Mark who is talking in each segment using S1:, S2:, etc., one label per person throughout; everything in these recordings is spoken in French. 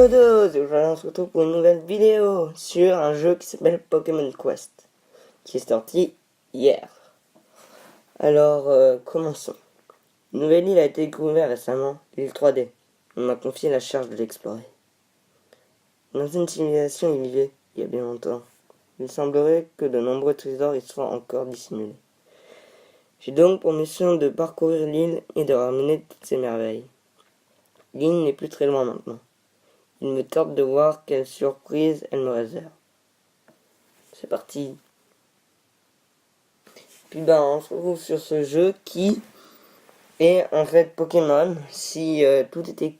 S1: Lodos, et aujourd'hui on se retrouve pour une nouvelle vidéo sur un jeu qui s'appelle Pokémon Quest, qui est sorti hier. Alors, commençons. Une nouvelle île a été découverte récemment, l'île 3D. On m'a confié la charge de l'explorer. Dans une civilisation il vivait, il y a bien longtemps. Il semblerait que de nombreux trésors y soient encore dissimulés. J'ai donc pour mission de parcourir l'île et de ramener toutes ces merveilles. L'île n'est plus très loin maintenant. Il me tente de voir quelle surprise elle me réserve. C'est parti. Puis on se retrouve sur ce jeu qui est en fait Pokémon si tout était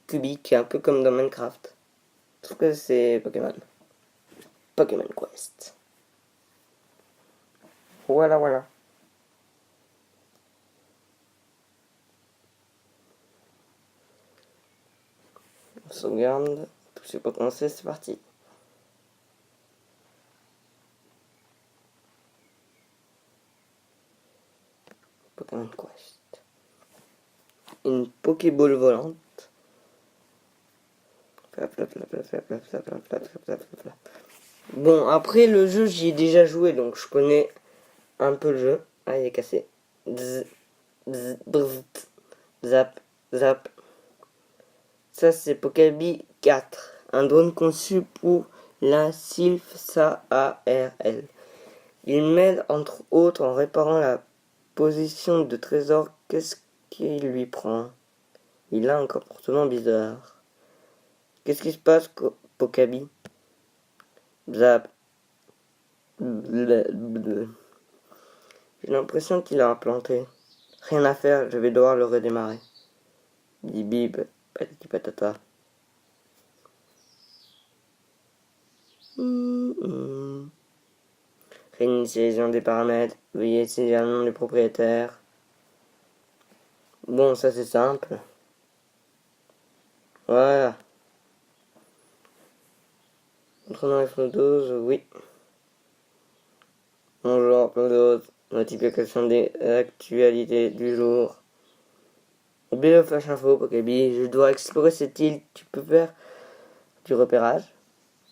S1: cubique, un peu comme dans Minecraft. Sauf que c'est Pokémon. Pokémon Quest. Voilà. On sauvegarde. Tout c'est pas commencé, c'est parti. Pokémon Quest. Une Pokéball volante. Bon, après le jeu, j'y ai déjà joué, donc je connais un peu le jeu. Ah, il est cassé. Bzz, bzz, bzz, zap, zap. Ça, c'est Pokéball 4. Un drone conçu pour la SILF-SAARL. Il m'aide entre autres en réparant la position de trésor. Qu'est-ce qu'il lui prend? Il a un comportement bizarre. Qu'est-ce qui se passe, Pokéball? Zap. J'ai l'impression qu'il a implanté. Rien à faire, je vais devoir le redémarrer. Bip bip, patati patata. Réinitialisation des paramètres. Veuillez saisir le nom du propriétaire. Bon, ça c'est simple. Voilà. Notre nom est Flodos, oui. Bonjour Flodos. Notification des actualités du jour. Oublie le flash info, Pokéball. Je dois explorer cette île. Tu peux faire du repérage?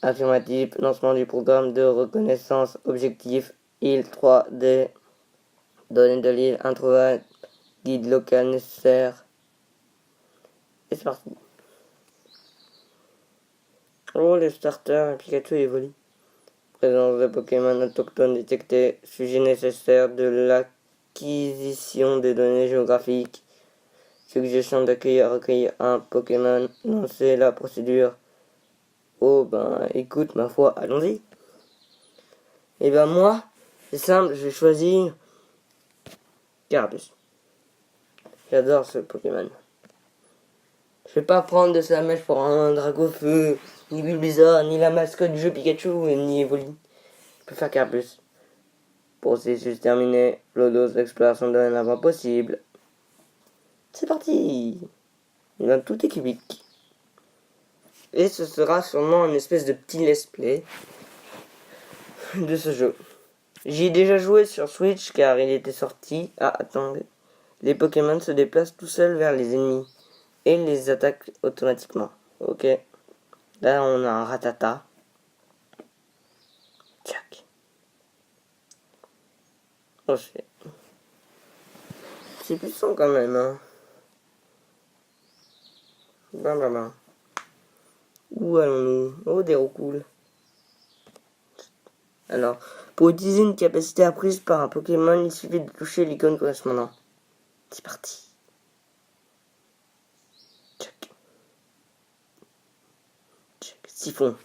S1: Affirmatif. Lancement du programme de reconnaissance. Objectif. Île 3D. Données de l'île introuvable. Guide local nécessaire. Et c'est parti. Oh, les starters, Pikachu évolue. Présence de Pokémon autochtones détectée. Sujet nécessaire de l'acquisition des données géographiques. Suggestion recueillir un Pokémon. Lancer la procédure. Oh écoute, ma foi, allons-y. Et moi, c'est simple, je vais choisir Carapuce. J'adore ce Pokémon. Je vais pas prendre de sa mèche pour un Dragofeu, ni Bulbizarre, ni la mascotte du jeu Pikachu, ni Evoli. Je peux faire Carapuce. Processus terminé. Lodos d'exploration de domaine avant possible. C'est parti. Tout est cubique. Et ce sera sûrement une espèce de petit let's play de ce jeu. J'y ai déjà joué sur Switch car il était sorti. Ah, attendez. Les Pokémon se déplacent tout seuls vers les ennemis et les attaquent automatiquement. Ok. Là, on a un Rattata. Tchac. Oh, c'est puissant quand même, hein. Où allons-nous? Oh, des roucoules. Alors, pour utiliser une capacité apprise par un Pokémon, il suffit de toucher l'icône correspondante. C'est parti. Check. Siphon.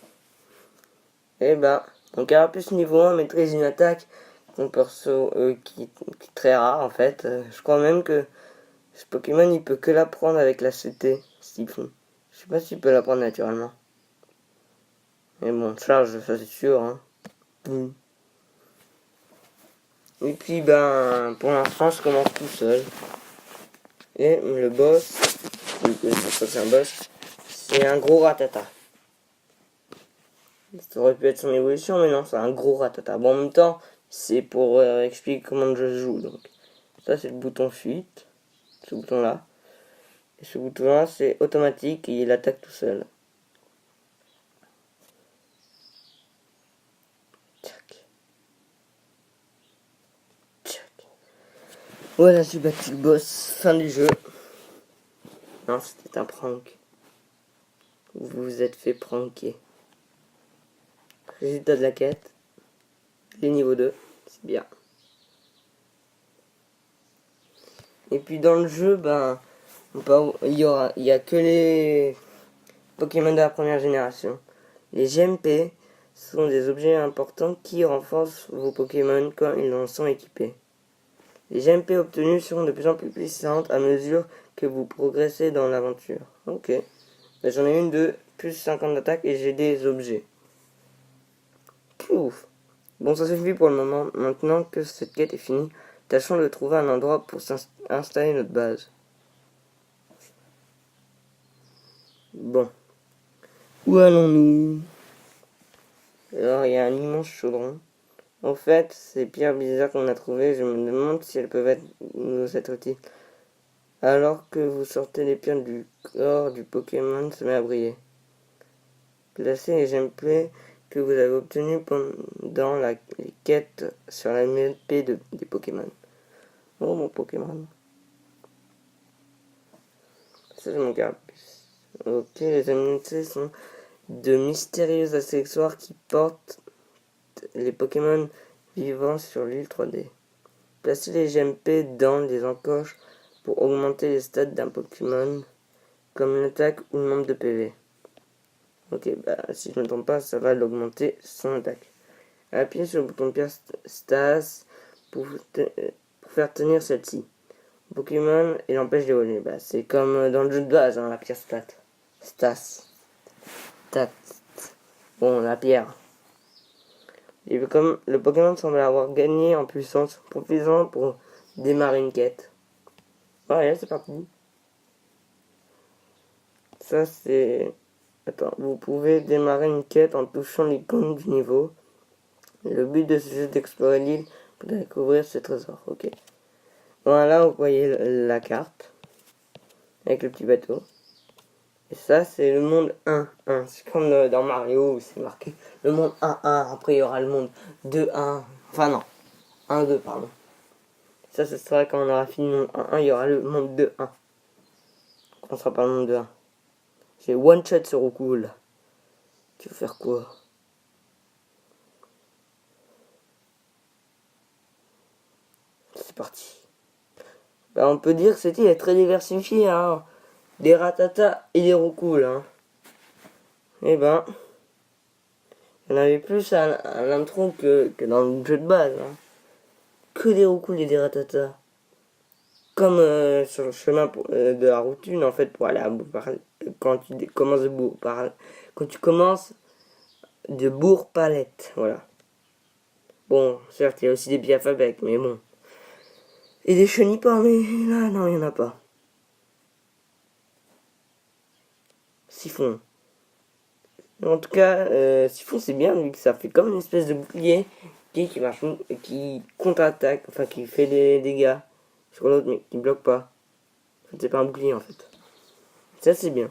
S1: Donc Carapuce niveau 1 maîtrise une attaque qu'on perso qui est très rare en fait. Je crois même que ce Pokémon il peut que l'apprendre avec la CT, Siphon. Je sais pas s'il peut l'apprendre naturellement. Mais bon, charge, ça c'est sûr. Hein. Et puis pour l'instant je commence tout seul. Et le boss, c'est un boss, c'est un gros Rattata. Ça aurait pu être son évolution, mais non, c'est un gros Rattata. Bon, en même temps, c'est pour expliquer comment je joue. Donc, ça c'est le bouton fuite, ce bouton-là. Et ce bouton-là, c'est automatique et il attaque tout seul. Voilà, j'ai battu le boss. Fin du jeu. Non, c'était un prank. Vous vous êtes fait pranker. Résultat de la quête. Les niveaux 2. C'est bien. Et puis dans le jeu, il y a que les Pokémon de la première génération. Les GMP sont des objets importants qui renforcent vos Pokémon quand ils en sont équipés. Les GMP obtenus seront de plus en plus puissantes à mesure que vous progressez dans l'aventure. Ok. J'en ai une de plus 50 d'attaque et j'ai des objets. Ouf. Bon, ça suffit pour le moment. Maintenant que cette quête est finie, tâchons de trouver un endroit pour installer notre base. Bon. Où allons-nous? Alors, il y a un immense chaudron. En fait, ces pierres bizarres qu'on a trouvées, je me demande si elles peuvent nous être utiles. Alors que vous sortez les pierres du corps du Pokémon se met à briller. Placez les gameplays que vous avez obtenus pendant les quêtes sur la MP des Pokémon. Oh mon Pokémon. Ça c'est mon carapace. Ok, les MNC sont de mystérieux accessoires qui portent les Pokémon vivants sur l'île 3D. Placez les GMP dans les encoches pour augmenter les stats d'un Pokémon, comme l'attaque ou le nombre de PV. Ok, si je ne me trompe pas, ça va l'augmenter son attaque. Appuyez sur le bouton pierre Stas pour faire tenir celle-ci. Pokémon et l'empêche d'évoluer. C'est comme dans le jeu de base, hein, la pierre Stas. Stat. Bon, la pierre. Et comme le Pokémon semble avoir gagné en puissance, profitons pour démarrer une quête. Ouais, c'est parti. Ça, c'est... Attends, vous pouvez démarrer une quête en touchant l'icône du niveau. Le but de ce jeu est d'explorer l'île pour découvrir ses trésors. Ok. Voilà, vous voyez la carte. Avec le petit bateau. Et ça, c'est le monde 1-1. C'est comme dans Mario où c'est marqué le monde 1-1. Après, il y aura le monde 2-1. Enfin, non. 1-2, pardon. Ça, ce sera quand on aura fini le monde 1-1. Il y aura le monde 2-1. On sera pas le monde 2-1. J'ai one shot sur Roku. Tu veux faire quoi? C'est parti. On peut dire que cette île est très diversifiée. Hein. Des Ratata et des Roku. Hein. Eh ben, il y en avait plus à l'intro que dans le jeu de base. Hein. Que des Roku et des Ratata. Comme sur le chemin de la route 1, en fait, pour aller à Bourg-Palette. Quand tu commences de Bourg-Palette. Voilà. Bon, certes, il y a aussi des Biafabek, mais bon. Et des chenipans, mais là, non, il n'y en a pas. Siphon. En tout cas, Siphon c'est bien vu que ça fait comme une espèce de bouclier qui marche, qui contre-attaque, enfin qui fait des dégâts sur l'autre mais qui bloque pas. En fait, c'est pas un bouclier en fait. Ça c'est bien.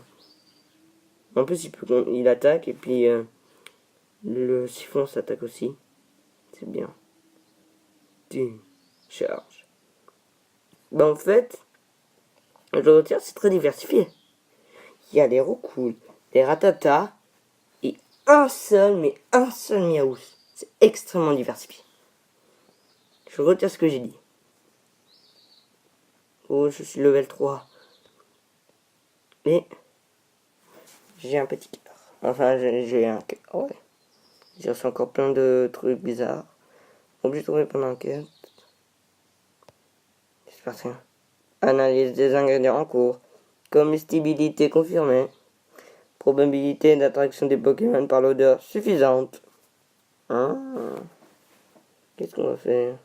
S1: En plus il attaque et puis le Siphon s'attaque aussi. C'est bien. Tu charge. En fait, je retire c'est très diversifié. Il y a des Roucouls, des Ratata et un seul Miaous. C'est extrêmement diversifié. Je retire ce que j'ai dit. Oh, je suis level 3. Mais j'ai un petit cœur. Enfin, j'ai un cœur. Ouais. J'ai reçu encore plein de trucs bizarres. Obligé de trouver pendant l'enquête. C'est parti. Analyse des ingrédients en cours. Comestibilité confirmée. Probabilité d'attraction des Pokémon par l'odeur suffisante. Ah. Qu'est-ce qu'on va faire?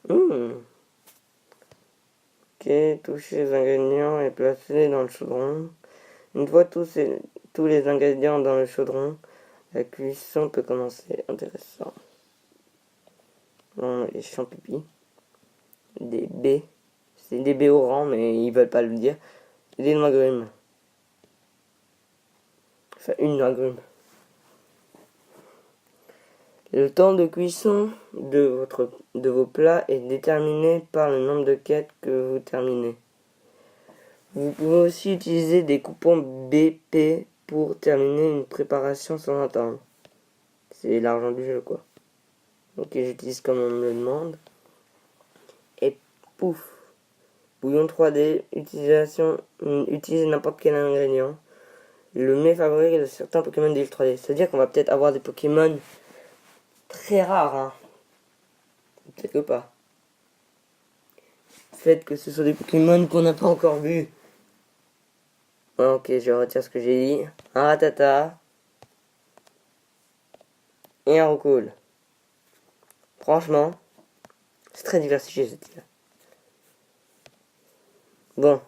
S1: Ok, toucher les ingrédients et placer dans le chaudron. Une fois tous les ingrédients dans le chaudron, la cuisson peut commencer. Intéressant. On a les champignons. Des baies. C'est des baies au rang, mais ils veulent pas le dire. Et des noix agrumes. Enfin, une noix agrume. Le temps de cuisson de vos plats est déterminé par le nombre de quêtes que vous terminez. Vous pouvez aussi utiliser des coupons BP pour terminer une préparation sans attendre. C'est l'argent du jeu, quoi. Ok, j'utilise comme on me le demande. Et pouf. Bouillon 3D, utilisez n'importe quel ingrédient. Le mets favori de certains Pokémon d'île 3D. C'est-à-dire qu'on va peut-être avoir des Pokémon très rares, hein. Peut-être que pas. Faites que ce soit des Pokémon qu'on n'a pas encore vus. Ok, je retire ce que j'ai dit. Un Rattata. Et un Roucoule. Franchement, c'est très diversifié cette île. Bon.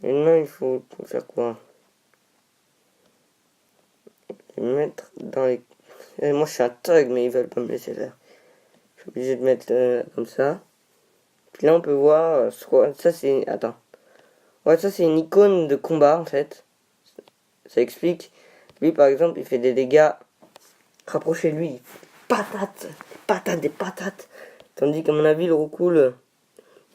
S1: Maintenant, il faut faire quoi? Les mettre dans les... moi, je suis un thug, mais ils veulent pas me laisser faire. Je suis obligé de mettre comme ça. Puis là, on peut voir... ça, c'est... Attends. Ouais, ça, c'est une icône de combat, en fait. Ça explique. Lui, par exemple, il fait des dégâts. Rapprochez-lui. Patates. Des patates. Tandis qu'à mon avis, le Roucoule...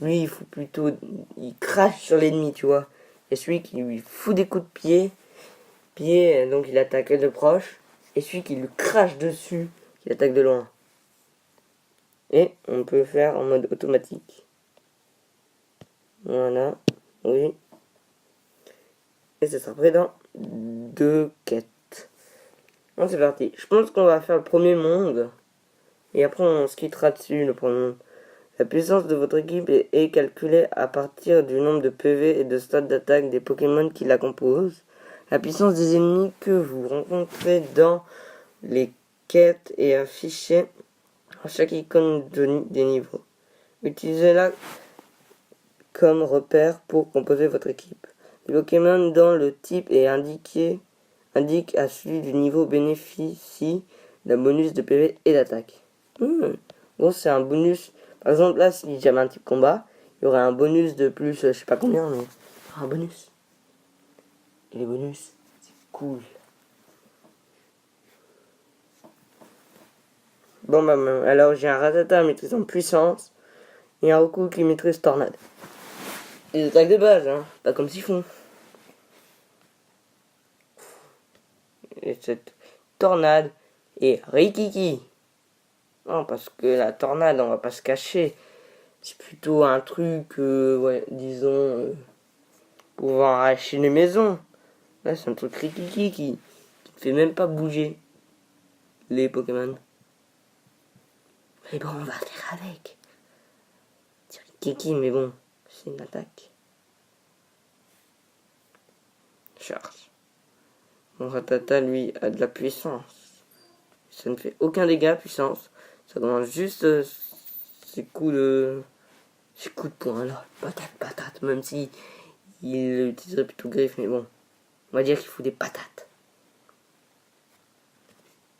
S1: Lui, il fout plutôt... Il crache sur l'ennemi, tu vois. Et celui qui lui fout des coups de pied, donc il attaque de proche. Et celui qui lui crache dessus, qui attaque de loin. Et on peut faire en mode automatique. Voilà. Oui. Et ça sera prêt dans 2 quêtes. Bon, c'est parti. Je pense qu'on va faire le premier monde. Et après, on se quittera dessus, le premier monde. La puissance de votre équipe est calculée à partir du nombre de PV et de stades d'attaque des Pokémon qui la composent. La puissance des ennemis que vous rencontrez dans les quêtes est affichée à chaque icône des niveaux. Utilisez-la comme repère pour composer votre équipe. Les Pokémon dont le type est indique à celui du niveau bénéficie d'un bonus de PV et d'attaque. Bon, c'est un bonus. Par exemple, là, si j'avais un type combat, il y aurait un bonus de plus, je sais pas combien, mais un bonus. Et les bonus, c'est cool. Bon, bah, alors j'ai un Rattata maîtrisant puissance et un Roucoule qui maîtrise tornade. Les attaques de base, hein, pas comme Siphon. Et cette tornade est Rikiki. Non, parce que la tornade, on va pas se cacher. C'est plutôt un truc, ouais, disons, pouvoir arracher les maisons. Là, c'est un truc Rikiki qui ne fait même pas bouger les Pokémon. Mais bon, on va faire avec. C'est Rikiki, mais bon, c'est une attaque. Charge. Mon Rattata, lui, a de la puissance. Ça ne fait aucun dégât, puissance. Ça commence juste ses coups de poing, là. Patate, même si il utiliserait plutôt griffe, mais bon. On va dire qu'il fout des patates.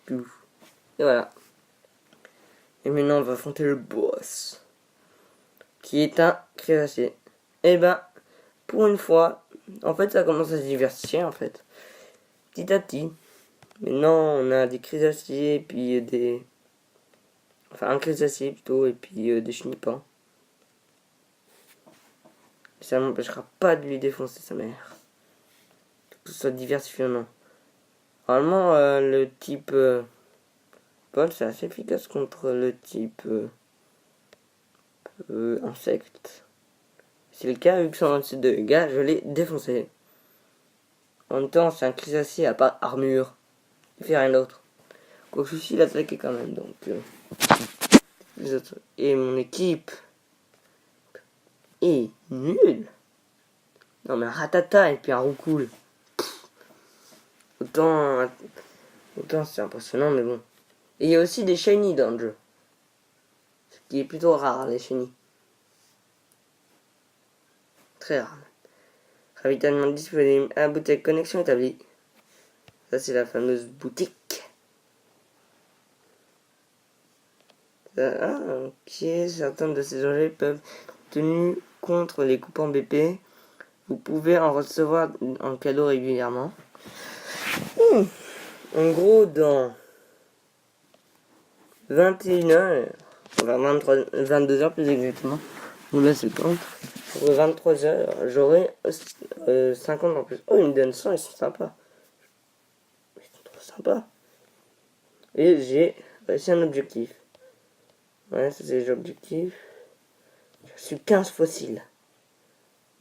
S1: Pouf. Et voilà. Et maintenant, on va affronter le boss. Qui est un créacier. Et ben, pour une fois, en fait, ça commence à se diversifier, en fait. Petit à petit. Maintenant, on a des créaciers, puis des... Enfin, un créacier plutôt, et puis des chenipans. Ça m'empêchera pas de lui défoncer sa mère. Que ce soit diversifié ou non. Normalement, le type... Paul, c'est assez efficace contre le type insecte. C'est le cas, vu que 127 de dégâts, je l'ai défoncé. En même temps, c'est un créacier à part armure. Il fait rien d'autre. Quoique celui-ci, il attaquait quand même, donc... les autres. Et mon équipe est nulle. Non, mais un Rattata et puis un Roucoule. Autant c'est impressionnant, mais bon. Et il y a aussi des shiny dans le jeu. Ce qui est plutôt rare, les shiny. Très rare. Ravitaillement disponible à la boutique connexion établie. Ça, c'est la fameuse boutique. Ok, certains de ces objets peuvent être tenus contre les coupons BP. Vous pouvez en recevoir en cadeau régulièrement. En gros, dans 21h. Enfin 22h plus exactement. Bon là c'est quand. Pour 23h, j'aurai 50 en plus. Oh, ils me donnent 100, ils sont sympas. Ils sont trop sympas. Et j'ai réussi un objectif. Ouais, ça c'est l'objectif. J'ai reçu 15 fossiles.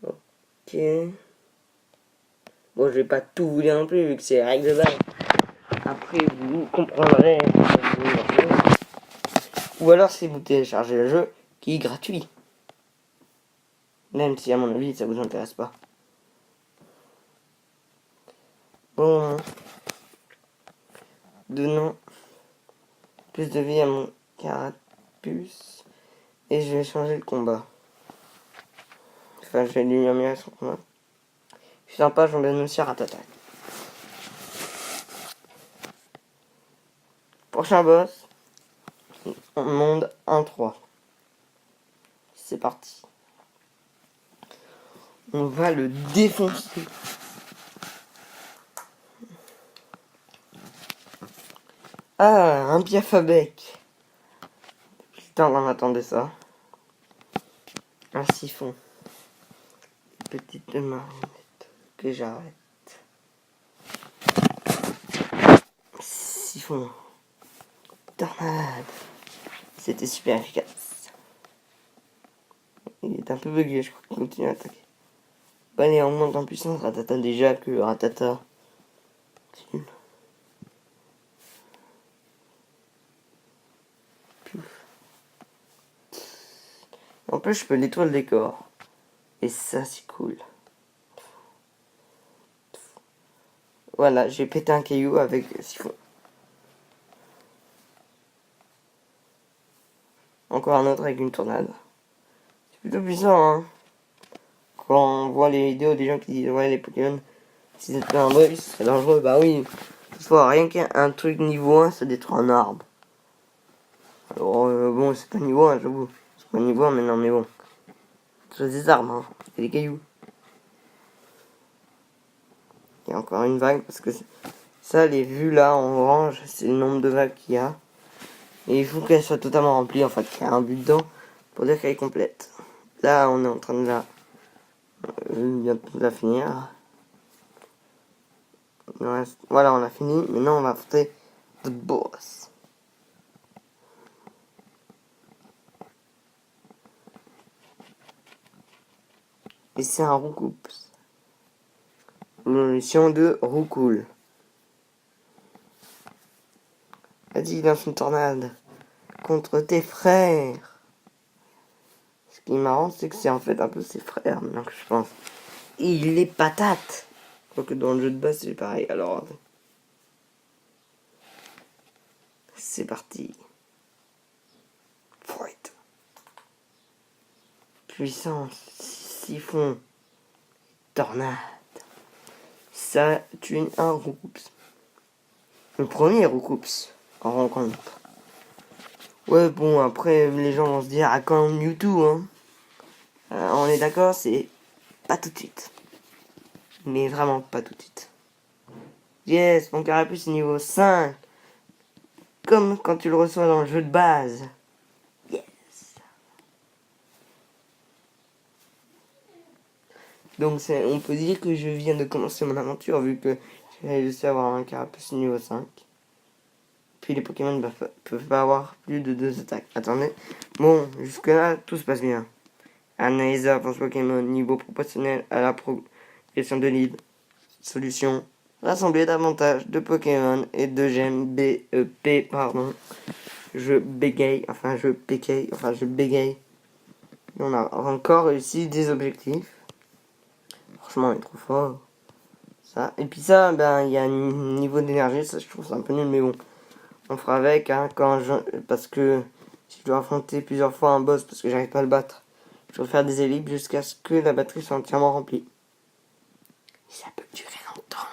S1: Ok. Bon, je vais pas tout vous dire non plus, vu que c'est règle de base. Après, vous comprendrez. Ou alors, si vous téléchargez le jeu, qui est gratuit. Même si, à mon avis, ça vous intéresse pas. Bon. Donnons plus de vie à mon carapuce. Et je vais changer le combat. Enfin, je vais lui améliorer son combat. Je suis sympa, j'en donne aussi à Ratata. Prochain boss. Monde 1-3. C'est parti. On va le défoncer. Ah, un Piafabec. Putain, on attendait ça. Un siphon. Petite marionnette que j'arrête. Siphon. Tornade. C'était super efficace. Il est un peu bugué, je crois qu'il continue à attaquer. Bah, allez, on monte en puissance. Ratata déjà que Ratata. En plus, je peux nettoyer le décor. Et ça, c'est cool. Voilà, j'ai pété un caillou avec siphon. Encore un autre avec une tornade. C'est plutôt puissant, hein. Quand on voit les vidéos des gens qui disent ouais les Pokémon, si c'est un bruit, c'est dangereux, bah oui. Toutefois, rien qu'un truc niveau 1, ça détruit un arbre. Alors bon, c'est pas niveau 1, j'avoue. C'est pas niveau 1 maintenant, mais bon. C'est des arbres, hein. Et des cailloux. Il y a encore une vague, parce que ça, les vues là en orange, c'est le nombre de vagues qu'il y a. Et il faut qu'elle soit totalement remplie, en fait, qu'il y a un but dedans, pour dire qu'elle est complète. Là, on est en train de bientôt de la finir. Voilà, on a fini. Maintenant, on va affronter The Boss. Et c'est un Roucoups. L'évolution de Roucoule. Vas-y, lance une tornade. Contre tes frères. Ce qui est marrant, c'est que c'est en fait un peu ses frères, maintenant que je pense. Et il est patate. Quoique dans le jeu de base, c'est pareil. Alors, c'est parti. Fight. Puissance. Siphon. Tornade. Ça tue un Roucoups. Le premier Roucoups en rencontre. Ouais, bon, après, les gens vont se dire, à quand Mewtwo, hein. On est d'accord, c'est pas tout de suite. Mais vraiment pas tout de suite. Yes, mon carapuce est niveau 5. Comme quand tu le reçois dans le jeu de base. Yes. Donc on peut dire que je viens de commencer mon aventure vu que j'ai réussi à avoir un carapuce niveau 5. Puis les Pokémon ne peuvent pas avoir plus de 2 attaques. Attendez. Bon, jusque là, tout se passe bien. Analyse force Pokémon, niveau proportionnel à la progression de lead. Solution. Rassembler davantage de Pokémon et de gemmes BEP, pardon. Je bégaye. On a encore réussi des objectifs. Franchement, il est trop fort. Ça. Et puis ça, ben, il y a un niveau d'énergie, ça je trouve ça un peu nul, mais bon. On fera avec, hein, parce que si je dois affronter plusieurs fois un boss parce que j'arrive pas à le battre, je vais faire des ellipses jusqu'à ce que la batterie soit entièrement remplie. Ça peut durer longtemps.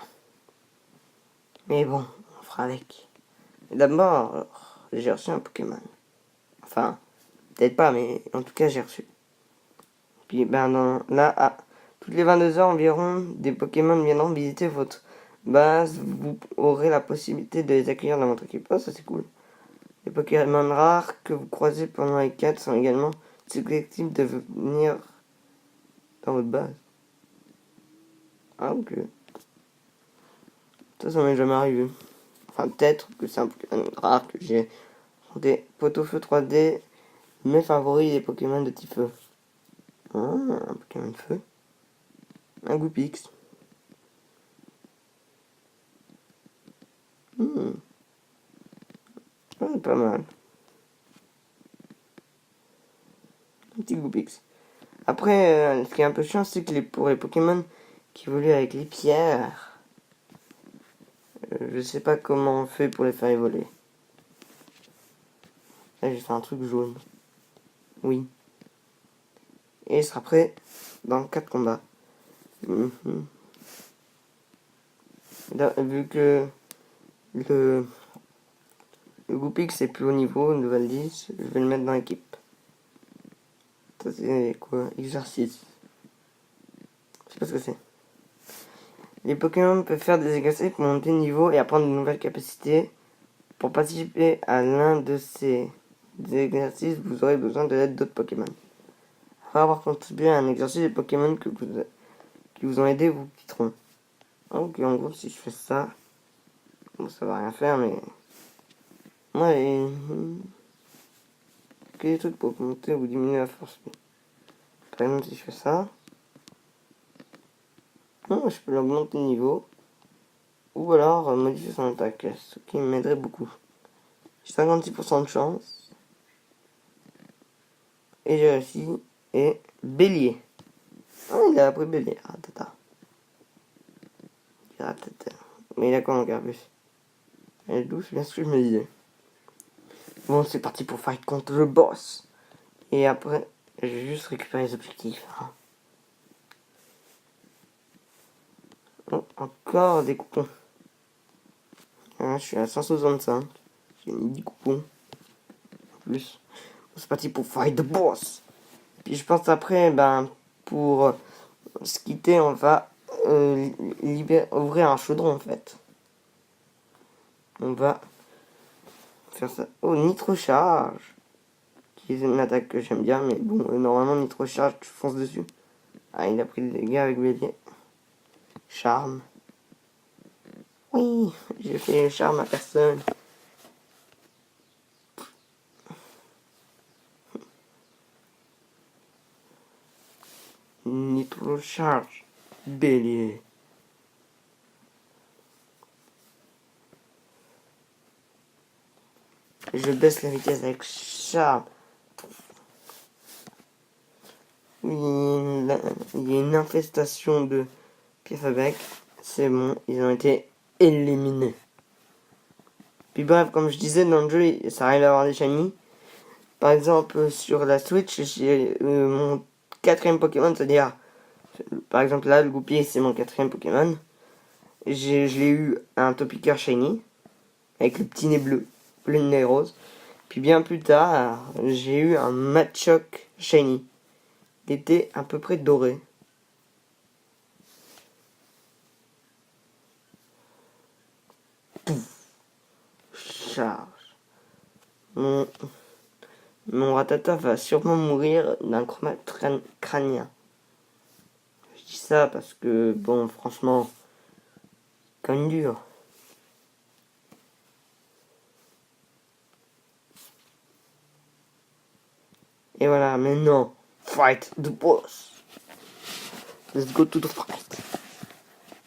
S1: Mais bon, on fera avec. Et d'abord, j'ai reçu un Pokémon. Enfin, peut-être pas, mais en tout cas, j'ai reçu. Puis, ben, là, toutes les 22 heures environ, des Pokémon viendront visiter votre base. Vous aurez la possibilité de les accueillir dans votre équipe. Oh, ça c'est cool. Les Pokémon rares que vous croisez pendant les quêtes sont également susceptibles de venir dans votre base. Ah, ok. Ça m'est jamais arrivé. Enfin, peut-être que c'est un Pokémon rare que j'ai. Des Pot-au-feu 3D, mes favoris, les Pokémon de type feu. Ah, un Pokémon de feu. Un Goupix. Ah, pas mal. Un petit Goupix. Après, ce qui est un peu chiant, c'est que pour les Pokémon qui évoluent avec les pierres, je sais pas comment on fait pour les faire évoluer. Là, j'ai fait un truc jaune. Oui. Et il sera prêt dans 4 combats. Là, vu que le Goupix est plus haut niveau, level 10, je vais le mettre dans l'équipe. Ça c'est quoi? Exercice. Je sais pas ce que c'est. Les Pokémon peuvent faire des exercices pour monter de niveau et apprendre de nouvelles capacités. Pour participer à l'un de ces exercices, vous aurez besoin de l'aide d'autres Pokémon. Après avoir contribué à un exercice, les Pokémon qui vous ont aidé vous quitteront. Donc en gros, si je fais ça, bon, ça va rien faire, mais... Ouais, que des trucs pour monter ou diminuer la force. Par exemple, si je fais ça, je peux l'augmenter de niveau. Ou alors modifier son attaque, ce qui m'aiderait beaucoup. J'ai 56% de chance. Et j'ai réussi. Et bélier. Ah, il a appris bélier. Mais il a quoi en carbus? Elle est douce, bien sûr, je me disais. Bon, c'est parti pour fight contre le boss. Et après, je vais juste récupérer les objectifs. Oh, encore des coupons. Je suis à 165. J'ai mis 10 coupons. En plus. C'est parti pour fight the boss. Puis je pense après, pour se quitter, on va ouvrir un chaudron en fait. On va faire ça. Oh, Nitro Charge. Qui est une attaque que j'aime bien, mais bon, normalement Nitro Charge, tu fonces dessus. Ah, il a pris des dégâts avec bélier. Charme. Oui, j'ai fait charme à personne. Nitro Charge. Bélier. Je baisse la vitesse avec charme. Oui, il y a une infestation de pièces à bec. C'est bon, ils ont été éliminés. Puis bref, comme je disais, dans le jeu, ça arrive à avoir des shiny. Par exemple, sur la Switch, j'ai mon 4ème Pokémon, c'est-à-dire, par exemple là, le Goupier, c'est mon 4ème Pokémon. Je l'ai eu un Topiqueur shiny, avec le petit nez bleu, le nez rose. Puis bien plus tard, j'ai eu un Machoke shiny. Il était à peu près doré. Pouf. Charge. Mon Rattata va sûrement mourir d'un coma crânien. Je dis ça parce que, bon, franchement, quand même dur. Et voilà, maintenant, fight the boss. Let's go to the fight.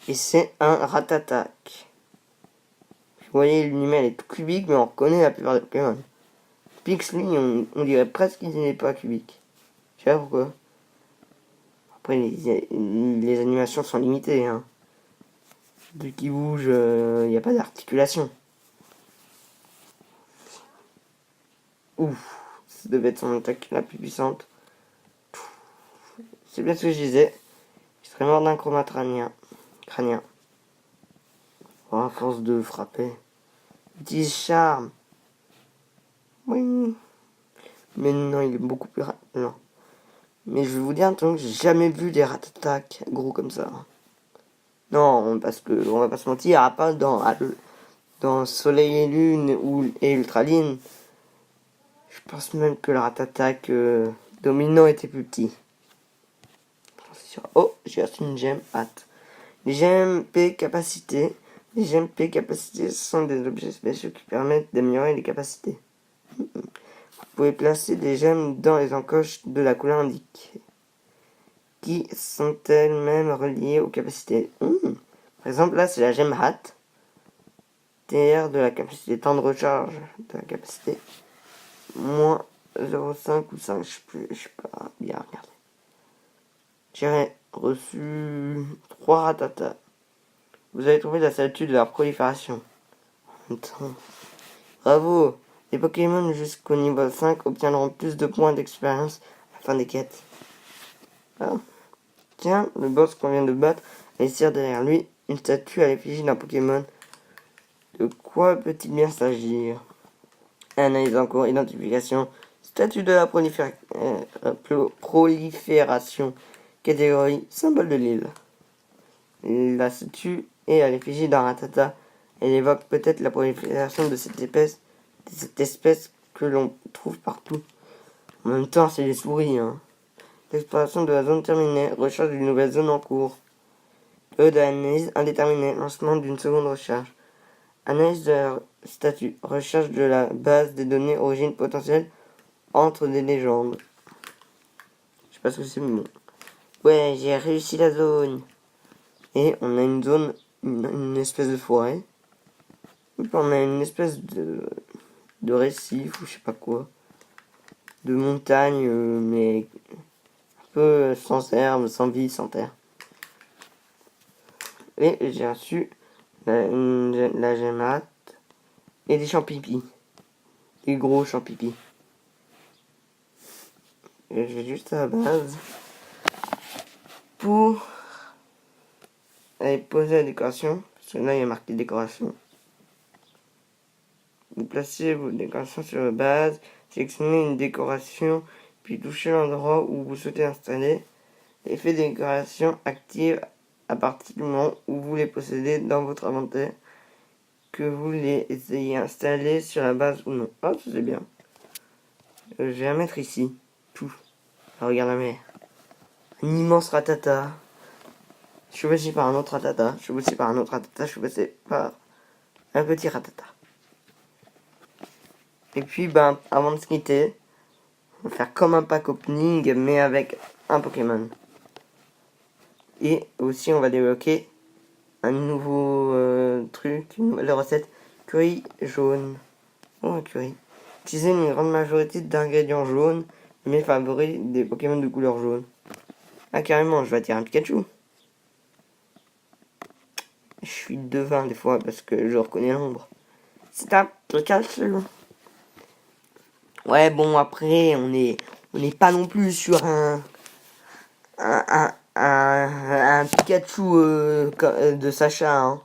S1: Et c'est un Ratatak. Vous voyez, l'univers est tout cubique, mais on reconnaît la plupart des Pokémon. Pix, lui, on dirait presque qu'il n'est pas cubique. Je sais pas pourquoi. Après, les animations sont limitées. Hein. Dès qu'il bouge, il n'y a pas d'articulation. Ouf, ça devait être son attaque la plus puissante. C'est bien ce que je disais. Je serais mort d'un coma crânien. Oh, à force de frapper. 10 charmes. Oui. Mais non, il est beaucoup plus non. Mais je vais vous dire un truc, j'ai jamais vu des Ratatak gros comme ça. Non, parce que on va pas se mentir, à part dans Soleil et Lune et Ultraline, Je pense même que le Rattata dominant était plus petit. Oh, j'ai reçu une gemme. Hâte. Les gemmes P capacité. Les gemmes P capacité sont des objets spéciaux qui permettent d'améliorer les capacités. Vous pouvez placer des gemmes dans les encoches de la couleur indiquée, qui sont elles-mêmes reliées aux capacités. Par exemple, là, c'est la gemme hâte. TR de la capacité, temps de recharge de la capacité. Moins 0,5 ou 5, je sais pas bien regarder. J'ai reçu 3 Rattata. Vous avez trouvé la statue de leur prolifération. Attends. Bravo! Les Pokémon jusqu'au niveau 5 obtiendront plus de points d'expérience à la fin des quêtes. Ah. Tiens, le boss qu'on vient de battre laisse derrière lui une statue à l'effigie d'un Pokémon. De quoi peut-il bien s'agir? Analyse en cours, identification, statut de la prolifération, catégorie, symbole de l'île. La statue est à l'effigie d'un Rattata. Elle évoque peut-être la prolifération de cette espèce que l'on trouve partout. En même temps, c'est les souris, hein. L'exploration de la zone terminée, recherche d'une nouvelle zone en cours. D'analyse indéterminée, lancement d'une seconde recherche. Analyse de la statut, recherche de la base des données origine potentielle entre des légendes. Je sais pas ce que c'est, mais bon. Ouais, j'ai réussi la zone. Et on a une zone, une espèce de forêt. Et puis on a une espèce de récif ou je sais pas quoi. De montagne, mais un peu sans herbe, sans vie, sans terre. Et j'ai reçu la gemate et des champignons. Des gros champignons. Et je vais juste à la base pour aller poser la décoration. Parce que là il y a marqué décoration. Vous placez vos décorations sur la base, sélectionnez une décoration, puis touchez l'endroit où vous souhaitez installer. L'effet de décoration active à partir du moment où vous les possédez dans votre inventaire, que vous les ayez installés sur la base ou non. Oh, ça c'est bien. Je vais la mettre ici. Tout. Regarde la mer. Un immense Rattata. Je suis passé par un autre Rattata. Je suis passé par un autre Rattata. Je suis passé par un petit Rattata. Et puis, avant de se quitter, on va faire comme un pack opening, mais avec un Pokémon. Et aussi, on va débloquer un nouveau truc, une nouvelle recette. Curry jaune. Oh, un curry. Utiliser une grande majorité d'ingrédients jaunes, mais favoris des Pokémon de couleur jaune. Ah, carrément, je vais attirer un Pikachu. Je suis devin des fois parce que je reconnais l'ombre. C'est un Pikachu. Ouais, bon, après, on n'est pas non plus sur un Pikachu de Sacha, hein.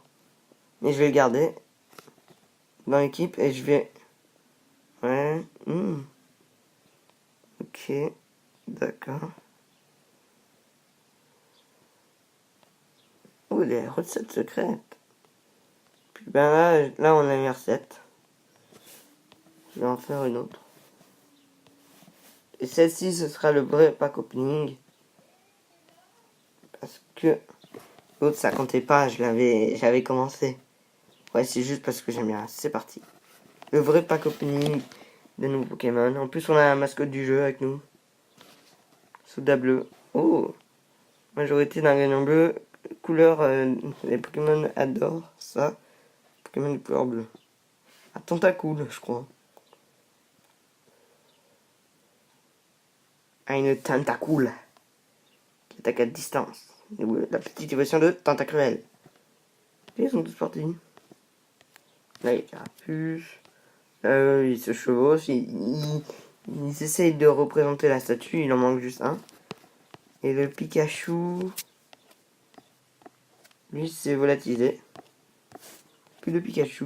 S1: Mais je vais le garder dans l'équipe et je vais... Ouais, ok, d'accord. Oh, les recettes secrètes. Puis là on a une recette. Je vais en faire une autre. Et celle-ci, ce sera le vrai pack opening. Parce que l'autre, ça comptait pas, j'avais commencé. Ouais, c'est juste parce que j'aime bien. C'est parti. Le vrai pack opening de nouveaux Pokémon. En plus, on a la mascotte du jeu avec nous. Souda bleu. Oh, majorité d'ingrédients bleus. Couleur, les Pokémon adorent ça. Pokémon de couleur bleue. Un tentacule, je crois. Ah, une tentacule. Qui attaque à distance. La petite évolution de Tentacruel. Ils sont tous partis. Là, il y a Carapuce. Ils se chevauchent. Ils essayent de représenter la statue. Il en manque juste un. Et le Pikachu... Lui, c'est volatilisé. Puis le Pikachu.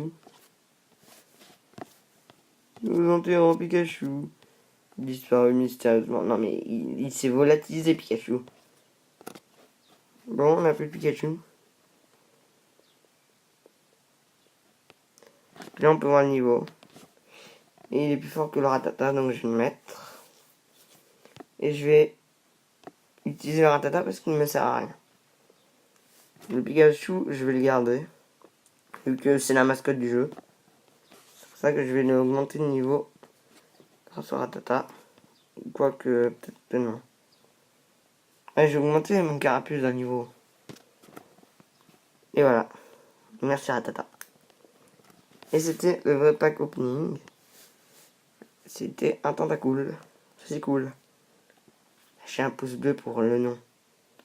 S1: Nous enterrons Pikachu. Disparu mystérieusement. Non, mais il s'est volatilisé, Pikachu. Bon, on a plus le Pikachu. Là, on peut voir le niveau. Et il est plus fort que le Rattata, donc je vais le mettre. Et je vais utiliser le Rattata parce qu'il ne me sert à rien. Le Pikachu, je vais le garder. Vu que c'est la mascotte du jeu. C'est pour ça que je vais augmenter le niveau grâce au Rattata. Quoique, peut-être que non. Ouais, j'ai augmenté mon carapuce d'un niveau. Et voilà. Merci Rattata. Et c'était le vrai pack opening. C'était un Tentacool. C'est cool. Lâchez un pouce bleu pour le nom.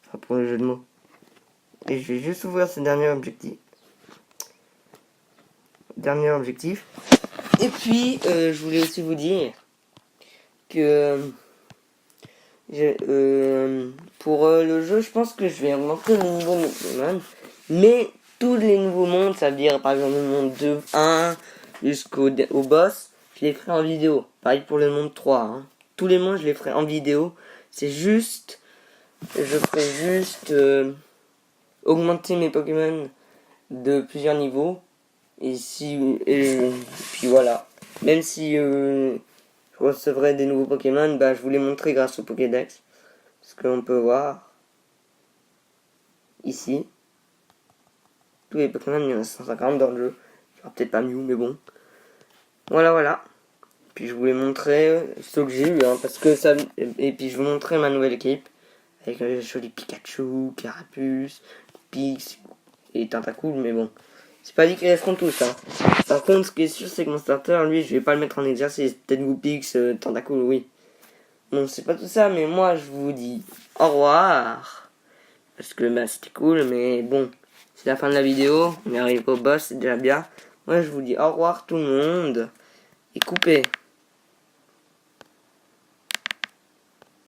S1: Enfin, pour le jeu de mots. Et je vais juste ouvrir ce dernier objectif. Et puis, je voulais aussi vous dire que pour le jeu, je pense que je vais augmenter le niveau de Pokémon. Mais tous les nouveaux mondes, ça veut dire par exemple le monde 2-1 jusqu'au boss, je les ferai en vidéo. Pareil pour le monde 3. Hein. Tous les mondes, je les ferai en vidéo. C'est juste, je ferai juste augmenter mes Pokémon de plusieurs niveaux. Et puis voilà. Même si je recevrai des nouveaux Pokémon, bah, je vous les montrerai grâce au Pokédex. Parce qu'on peut voir ici tous les Pokémon, il y en a 150 dans le jeu. Il n'y aura peut-être pas Mew, mais bon. Voilà. Puis je vous les montrer ceux que j'ai eu, hein, parce que ça. Et puis je vous montrer ma nouvelle équipe avec le joli Pikachu, Carapuce, Pix et Tentacool, mais bon. C'est pas dit qu'ils resteront tous, hein. Par contre, ce qui est sûr, c'est que mon starter, lui, je vais pas le mettre en exercice. Peut-être Goopix, Tentacool, oui. Bon, c'est pas tout ça, mais moi, je vous dis au revoir. Parce que, bah, c'était cool, mais bon. C'est la fin de la vidéo. On est arrivé au boss, c'est déjà bien. Moi, je vous dis au revoir tout le monde. Et coupez.